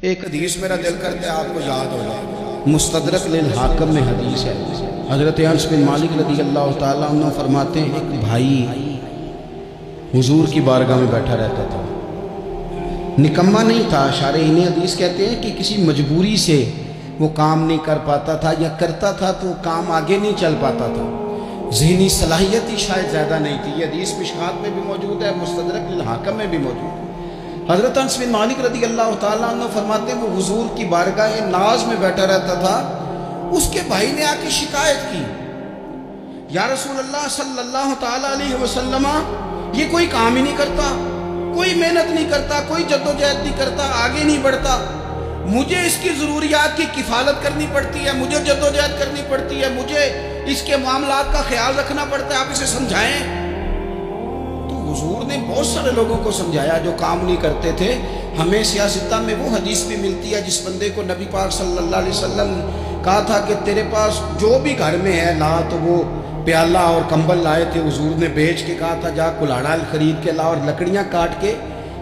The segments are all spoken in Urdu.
ایک حدیث میرا دل کرتا ہے آپ کو یاد ہو جائے، مستدرک للحاکم میں حدیث ہے۔ حضرت انس بن مالک رضی اللہ تعالیٰ عنہ فرماتے ہیں ایک بھائی حضور کی بارگاہ میں بیٹھا رہتا تھا، نکمہ نہیں تھا، شارحین حدیث کہتے ہیں کہ کسی مجبوری سے وہ کام نہیں کر پاتا تھا، یا کرتا تھا تو کام آگے نہیں چل پاتا تھا، ذہنی صلاحیت ہی شاید زیادہ نہیں تھی۔ یہ حدیث مشکات میں بھی موجود ہے، مستدرک للحاکم میں بھی موجود ہے۔ حضرت انس بن مالک رضی اللہ تعالیٰ عنہ فرماتے ہیں وہ حضور کی بارگاہ ناز میں بیٹھا رہتا تھا، اس کے بھائی نے آ کے شکایت کی، یا رسول اللہ صلی اللہ تعالیٰ علیہ وسلم، یہ کوئی کام ہی نہیں کرتا، کوئی محنت نہیں کرتا، کوئی جدوجہد نہیں کرتا، آگے نہیں بڑھتا، مجھے اس کی ضروریات کی کفالت کرنی پڑتی ہے، مجھے جدوجہد کرنی پڑتی ہے، مجھے اس کے معاملات کا خیال رکھنا پڑتا ہے، آپ اسے سمجھائیں۔ حضور نے بہت سارے لوگوں کو سمجھایا جو کام نہیں کرتے تھے۔ ہمیں سیاستہ میں وہ حدیث بھی ملتی ہے جس بندے کو نبی پاک صلی اللہ علیہ وسلم کہا تھا کہ تیرے پاس جو بھی گھر میں ہے لا، تو وہ پیالہ اور کمبل لائے تھے، حضور نے بیچ کے کہا تھا جا کلاڑا خرید کے لا اور لکڑیاں کاٹ کے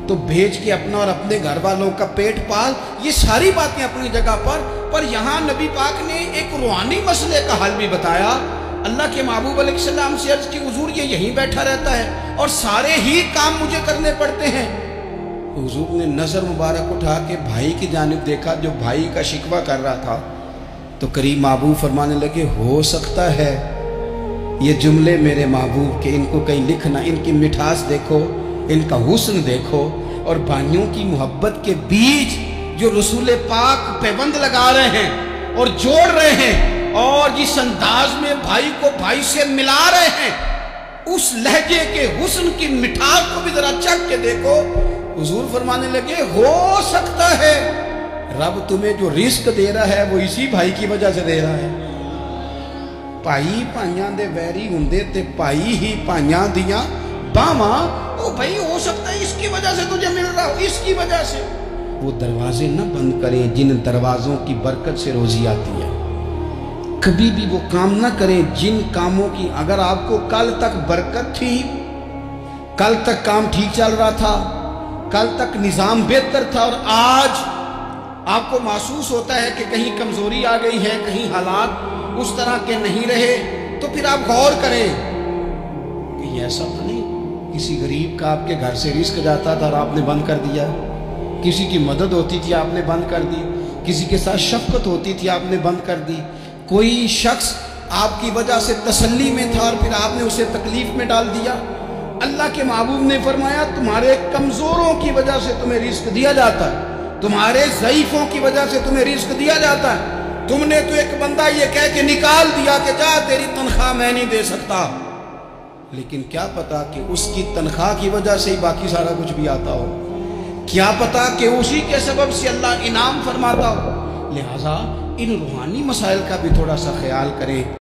تو بیچ کے اپنا اور اپنے گھر والوں کا پیٹ پال۔ یہ ساری باتیں اپنی جگہ پر یہاں نبی پاک نے ایک روحانی مسئلے کا حل بھی بتایا۔ اللہ کے محبوب علیہ السلام سے عرض کی حضور یہ یہیں بیٹھا رہتا ہے اور سارے ہی کام مجھے کرنے پڑتے ہیں۔ حضور نے نظر مبارک اٹھا کے بھائی کی جانب دیکھا جو بھائی کا شکوہ کر رہا تھا، تو قریب محبوب فرمانے لگے ہو سکتا ہے یہ جملے میرے محبوب کے، ان کو کہیں لکھنا، ان کی مٹھاس دیکھو، ان کا حسن دیکھو، اور بھائیوں کی محبت کے بیچ جو رسول پاک پیوند لگا رہے ہیں اور جوڑ رہے ہیں، اور جس انداز میں بھائی کو بھائی سے ملا رہے ہیں، اس لہجے کے حسن کی مٹھاس کو بھی ذرا چکھ کے دیکھو۔ حضور فرمانے لگے ہو سکتا ہے رب تمہیں جو رزق دے رہا ہے وہ اسی بھائی کی وجہ سے دے رہا ہے۔ بھائی بھائیاں دے ویری ہوندے تے بھائی ہی بھائیاں دیاں باواں، او بھائی ہو سکتا ہے اس کی وجہ سے تجھے مل رہا ہو، اس کی وجہ سے۔ وہ دروازے نہ بند کریں جن دروازوں کی برکت سے روزی آتی ہے، کبھی بھی وہ کام نہ کریں جن کاموں کی اگر آپ کو کل تک برکت تھی، کل تک کام ٹھیک چل رہا تھا، کل تک نظام بہتر تھا، اور آج آپ کو محسوس ہوتا ہے کہ کہیں کمزوری آ گئی ہے، کہیں حالات اس طرح کے نہیں رہے، تو پھر آپ غور کریں کہ یہ ایسا تو نہیں کسی غریب کا آپ کے گھر سے رزق جاتا تھا اور آپ نے بند کر دیا، کسی کی مدد ہوتی تھی آپ نے بند کر دی، کسی کے ساتھ شفقت ہوتی تھی آپ نے بند کر دی، کوئی شخص آپ کی وجہ سے تسلی میں تھا اور پھر آپ نے اسے تکلیف میں ڈال دیا۔ اللہ کے محبوب نے فرمایا تمہارے کمزوروں کی وجہ سے تمہیں رزق دیا جاتا ہے، تمہارے ضعیفوں کی وجہ سے تمہیں رزق دیا جاتا ہے۔ تم نے تو ایک بندہ یہ کہہ کے نکال دیا کہ جا تیری تنخواہ میں نہیں دے سکتا، لیکن کیا پتا کہ اس کی تنخواہ کی وجہ سے ہی باقی سارا کچھ بھی آتا ہو، کیا پتا کہ اسی کے سبب سے اللہ انعام فرماتا ہو۔ لہٰذا ان روحانی مسائل کا بھی تھوڑا سا خیال کریں۔